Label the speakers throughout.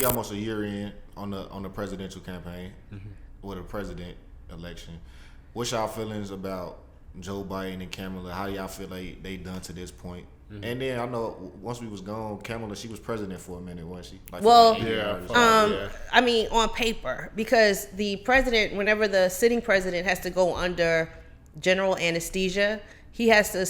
Speaker 1: almost a year in on the presidential campaign, or the president election. What's y'all feelings about Joe Biden and Kamala? How y'all feel like they done to this point? And then I know once we was gone, Kamala, she was president for a minute, wasn't she? Like
Speaker 2: I mean, on paper, because the president, whenever the sitting president has to go under general anesthesia, he has to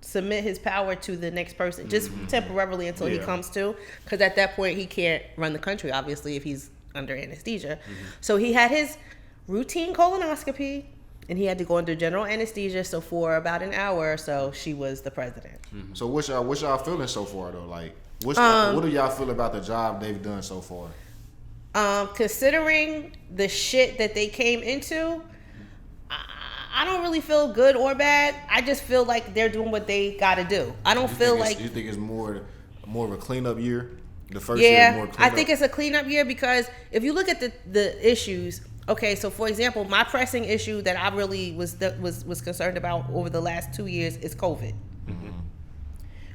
Speaker 2: submit his power to the next person, just temporarily until he comes to, because at that point he can't run the country, obviously, if he's under anesthesia. So he had his routine colonoscopy, and he had to go under general anesthesia. So for about an hour or so, she was the president.
Speaker 1: So what's y'all feeling so far though? Like, what do y'all feel about the job they've done so far?
Speaker 2: Considering the shit that they came into, I don't really feel good or bad. I just feel like they're doing what they got to do. I don't feel like...
Speaker 1: You think it's more of a cleanup year? The first year is more cleanup?
Speaker 2: I think it's a cleanup year because if you look at the issues... Okay, so for example, my pressing issue that I really was concerned about over the last 2 years is COVID.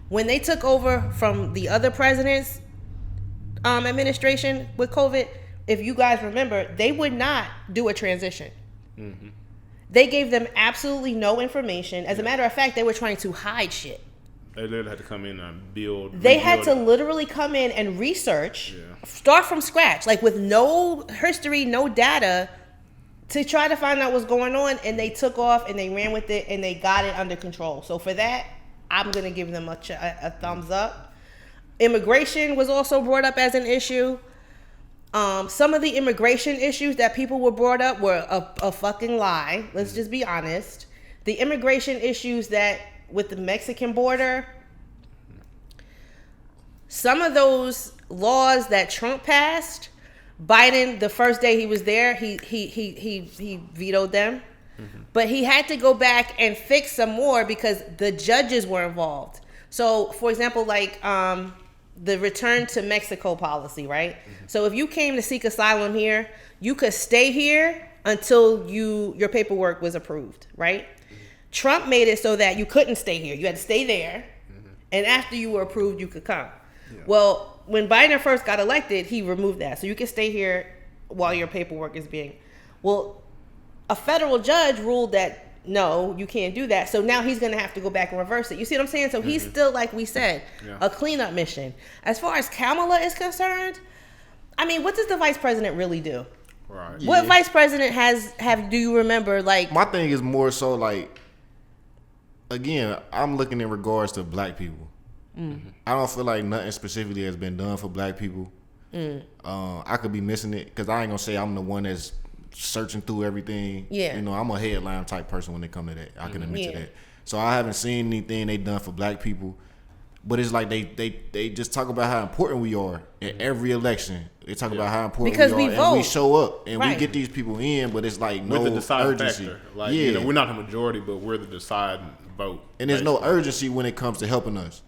Speaker 2: When they took over from the other president's administration with COVID, if you guys remember, they would not do a transition. They gave them absolutely no information. As a matter of fact, they were trying to hide shit.
Speaker 3: They literally had to come in and build.
Speaker 2: They had to literally come in and research, start from scratch, like with no history, no data, to try to find out what's going on. And they took off and they ran with it and they got it under control. So for that, I'm going to give them a thumbs up. Immigration was also brought up as an issue. Some of the immigration issues that people were brought up were a fucking lie. Let's just be honest. The immigration issues that with the Mexican border, some of those laws that Trump passed, Biden, the first day he was there, he vetoed them. But he had to go back and fix some more because the judges were involved. So, for example, like the return to Mexico policy, right? So if you came to seek asylum here, you could stay here until your paperwork was approved, right? Trump made it so that you couldn't stay here. You had to stay there. And after you were approved, you could come. Well, when Biden first got elected, he removed that. So you can stay here while your paperwork is being... Well, a federal judge ruled that, no, you can't do that. So now he's going to have to go back and reverse it. You see what I'm saying? So he's still, like we said, a cleanup mission. As far as Kamala is concerned, I mean, what does the vice president really do?
Speaker 3: Right.
Speaker 2: What vice president do you remember, like...
Speaker 1: My thing is more so, like, again, I'm looking in regards to black people. I don't feel like nothing specifically has been done for black people. I could be missing it because I ain't going to say I'm the one that's searching through everything. You know, I'm a headline type person when it comes to that. I can admit to that. So I haven't seen anything they done for black people. But it's like they just talk about how important we are in every election. They talk about how important
Speaker 2: because
Speaker 1: we are,
Speaker 2: vote.
Speaker 1: and we show up and we get these people in. But it's like no
Speaker 3: with the deciding
Speaker 1: urgency.
Speaker 3: Factor. Like, you know, we're not the majority, but we're the deciding vote.
Speaker 1: And there's no urgency when it comes to helping us.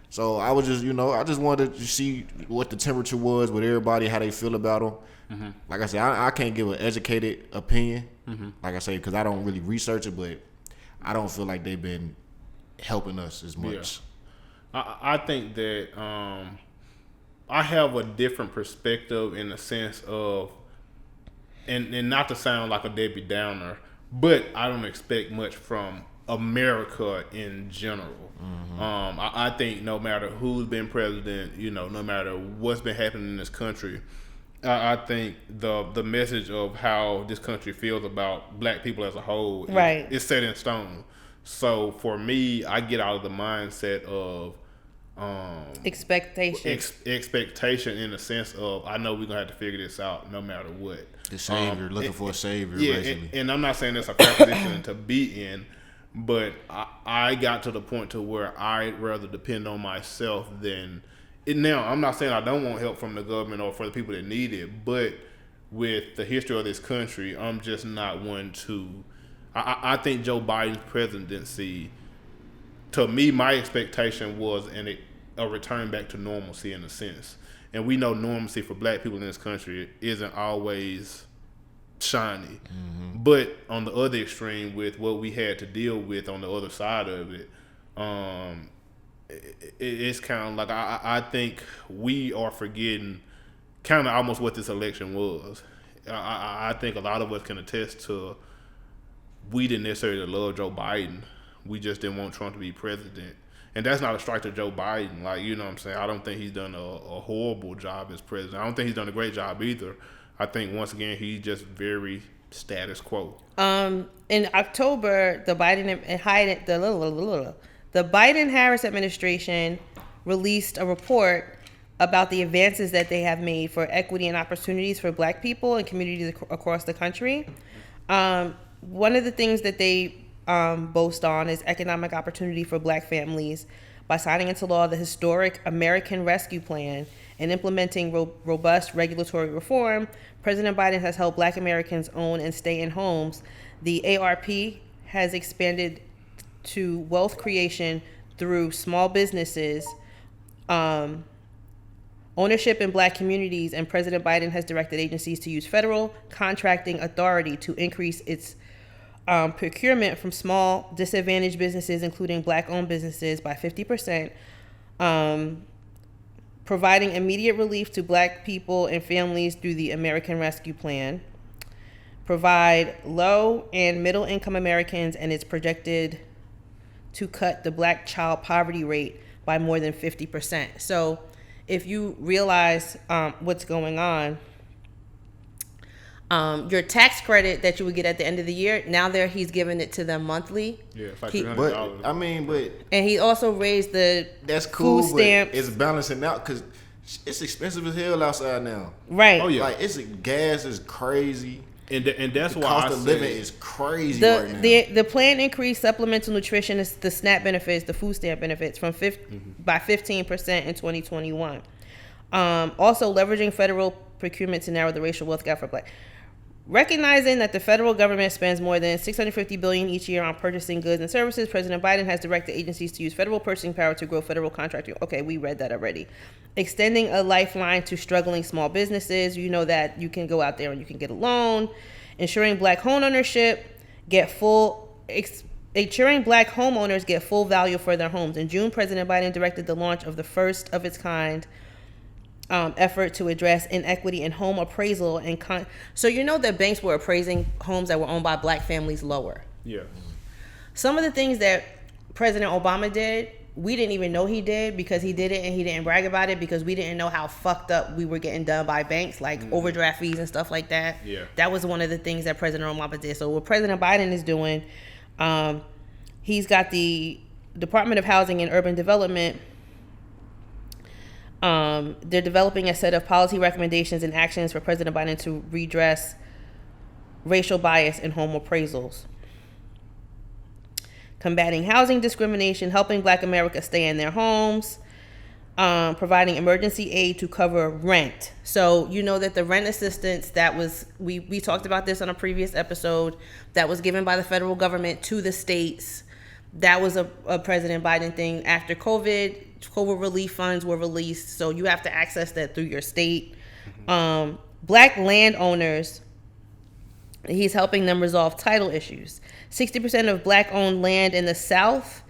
Speaker 1: So I was just, I just wanted to see what the temperature was with everybody, how they feel about them. Like I said, I can't give an educated opinion. Like I say, because I don't really research it, but I don't feel like they've been helping us as much.
Speaker 3: I think that I have a different perspective in the sense of, and not to sound like a Debbie Downer, but I don't expect much from America in general. I think no matter who's been president, no matter what's been happening in this country, I think the message of how this country feels about black people as a whole is set in stone. So for me, I get out of the mindset of
Speaker 2: expectation
Speaker 3: in the sense of I know we're gonna have to figure this out no matter what.
Speaker 1: The savior, looking for a savior, basically.
Speaker 3: And I'm not saying that's a fair position to be in, but I got to the point to where I'd rather depend on myself than it. Now, I'm not saying I don't want help from the government or for the people that need it, but with the history of this country, I'm just not one to. I think Joe Biden's presidency, to me, my expectation was a return back to normalcy in a sense. And we know normalcy for black people in this country isn't always shiny. But on the other extreme, with what we had to deal with on the other side of it, it's kind of like I think we are forgetting kind of almost what this election was. I think a lot of us can attest to we didn't necessarily love Joe Biden. We just didn't want Trump to be president. And that's not a strike to Joe Biden. Like, you know what I'm saying? I don't think he's done a horrible job as president. I don't think he's done a great job either. I think, once again, he's just very status quo.
Speaker 2: In October, the Biden-Harris administration released a report about the advances that they have made for equity and opportunities for Black people and communities across the country. One of the things that they boast on is economic opportunity for Black families by signing into law the historic American Rescue Plan and implementing robust regulatory reform. President Biden has helped Black Americans own and stay in homes. The ARP has expanded to wealth creation through small businesses, ownership in Black communities, and President Biden has directed agencies to use federal contracting authority to increase its procurement from small disadvantaged businesses, including Black-owned businesses, by 50%, providing immediate relief to Black people and families through the American Rescue Plan, provide low and middle-income Americans, and it's projected to cut the Black child poverty rate by more than 50%. So if you realize what's going on, your tax credit that you would get at the end of the year, now he's giving it to them monthly.
Speaker 3: Yeah, it's like $300.
Speaker 1: But
Speaker 2: and he also raised the
Speaker 1: that's cool,
Speaker 2: food stamps.
Speaker 1: But it's balancing out because it's expensive as hell outside now.
Speaker 2: Right.
Speaker 3: Oh yeah.
Speaker 1: Like gas is crazy.
Speaker 3: And that's
Speaker 1: the
Speaker 3: why
Speaker 1: cost of living is crazy right now.
Speaker 2: The plan increased supplemental nutrition, the SNAP benefits, the food stamp benefits by 15% in 2021. Also leveraging federal procurement to narrow the racial wealth gap for Black. Recognizing that the federal government spends more than $650 billion each year on purchasing goods and services, President Biden has directed agencies to use federal purchasing power to grow federal contracting. Okay, we read that already. Extending a lifeline to struggling small businesses. You know that you can go out there and you can get a loan. Ensuring Black home ownership ensuring Black homeowners get full value for their homes. In June, President Biden directed the launch of the first of its kind effort to address inequity in home appraisal so you know that banks were appraising homes that were owned by Black families lower.
Speaker 3: Yeah.
Speaker 2: Some of the things that President Obama did, we didn't even know he did because he did it and he didn't brag about it because we didn't know how fucked up we were getting done by banks, like overdraft fees and stuff like that.
Speaker 3: Yeah.
Speaker 2: That was one of the things that President Obama did. So what President Biden is doing, he's got the Department of Housing and Urban Development. They're developing a set of policy recommendations and actions for President Biden to redress racial bias in home appraisals. Combating housing discrimination, helping Black America stay in their homes, providing emergency aid to cover rent. So you know that the rent assistance that was, we talked about this on a previous episode, that was given by the federal government to the states. That was a President Biden thing. After COVID relief funds were released, so you have to access that through your state. Black landowners, he's helping them resolve title issues. 60% of Black-owned land in the South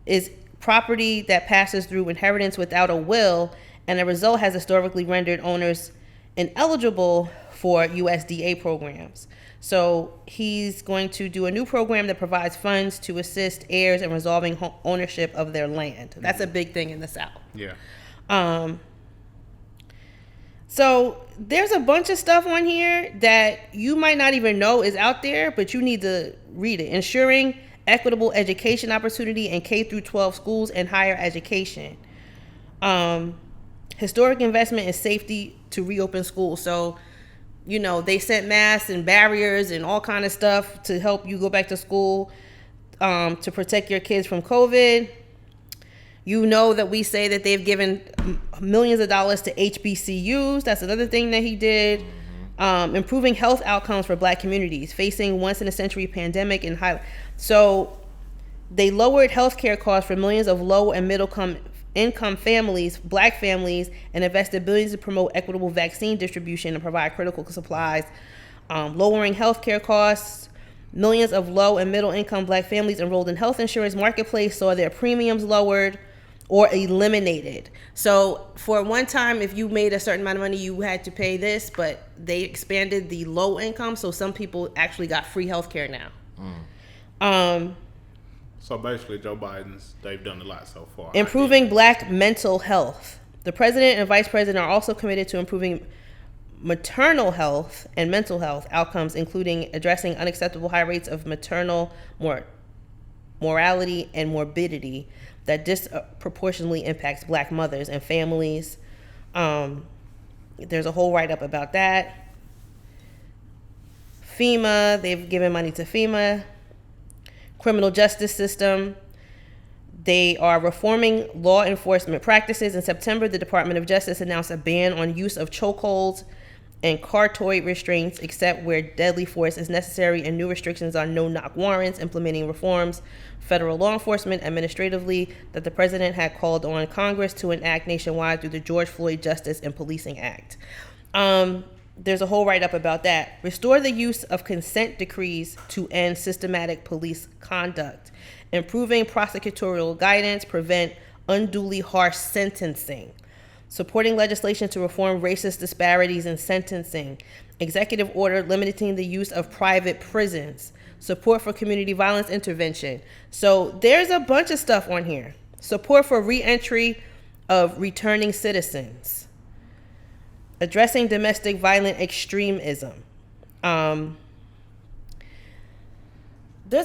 Speaker 2: is property that passes through inheritance without a will, and the result has historically rendered owners ineligible for USDA programs. So he's going to do a new program that provides funds to assist heirs in resolving ownership of their land. That's a big thing in the South.
Speaker 3: Yeah.
Speaker 2: So there's a bunch of stuff on here that you might not even know is out there, but you need to read it. Ensuring equitable education opportunity in K through 12 schools and higher education. Historic investment in safety to reopen schools. So, you know, they sent masks and barriers and all kind of stuff to help you go back to school, to protect your kids from COVID. You know that we say that they've given millions of dollars to HBCUs. That's another thing that he did. Improving health outcomes for Black communities facing once in a century pandemic and so they lowered healthcare costs for millions of low and middle income families, Black families, and invested billions to promote equitable vaccine distribution and provide critical supplies. Lowering healthcare costs. Millions of low and middle income Black families enrolled in health insurance marketplace saw their premiums lowered. or eliminated. So for one time, if you made a certain amount of money, you had to pay this, but they expanded the low income, so some people actually got free health care now.
Speaker 3: So basically, Joe Biden's, they've done a lot so far.
Speaker 2: Improving black mental health. The president and vice president are also committed to improving maternal health and mental health outcomes, including addressing unacceptable high rates of maternal mortality and morbidity that disproportionately impacts black mothers and families. There's a whole write-up about that. FEMA, they've given money to FEMA. Criminal justice system. They are reforming law enforcement practices. In September, the Department of Justice announced a ban on use of chokeholds and cartoid restraints except where deadly force is necessary, and new restrictions on no-knock warrants, implementing reforms federal law enforcement administratively that the president had called on Congress to enact nationwide through the George Floyd Justice and Policing Act. There's a whole write-up about that. Restore the use of consent decrees to end systematic police conduct. Improving prosecutorial guidance, prevent unduly harsh sentencing. Supporting legislation to reform racist disparities in sentencing. Executive order limiting the use of private prisons. Support for community violence intervention. So there's a bunch of stuff on here. Support for reentry of returning citizens. Addressing domestic violent extremism. There's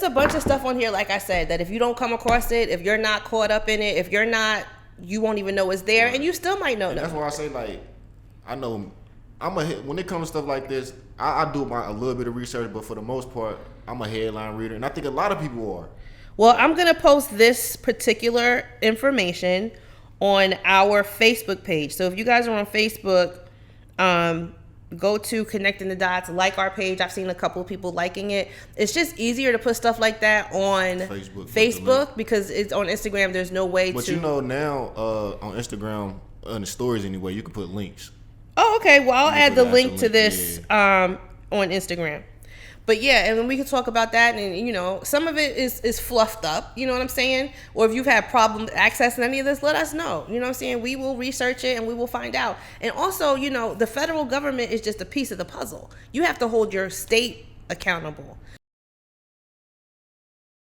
Speaker 2: a bunch of stuff on here, like I said, that if you don't come across it, if you're not caught up in it, if you're not, you won't even know it's there, and you still might know.
Speaker 1: That's why I say, like, I know when it comes to stuff like this, I do a little bit of research, but for the most part, I'm a headline reader, and I think a lot of people are.
Speaker 2: Well, I'm gonna post this particular information on our Facebook page. So if you guys are on Facebook, go to Connecting the Dots, like our page. I've seen a couple of people liking it. It's just easier to put stuff like that on Facebook because it's on Instagram. There's no way
Speaker 1: but
Speaker 2: to.
Speaker 1: But you know now on Instagram, on the stories anyway, you can put links.
Speaker 2: Oh, okay. Well, I'll add the link to this on Instagram. But yeah, and then we can talk about that, and you know, some of it is fluffed up, you know what I'm saying? Or if you've had problems accessing any of this, let us know. You know what I'm saying? We will research it and we will find out. And also, you know, the federal government is just a piece of the puzzle. You have to hold your state accountable.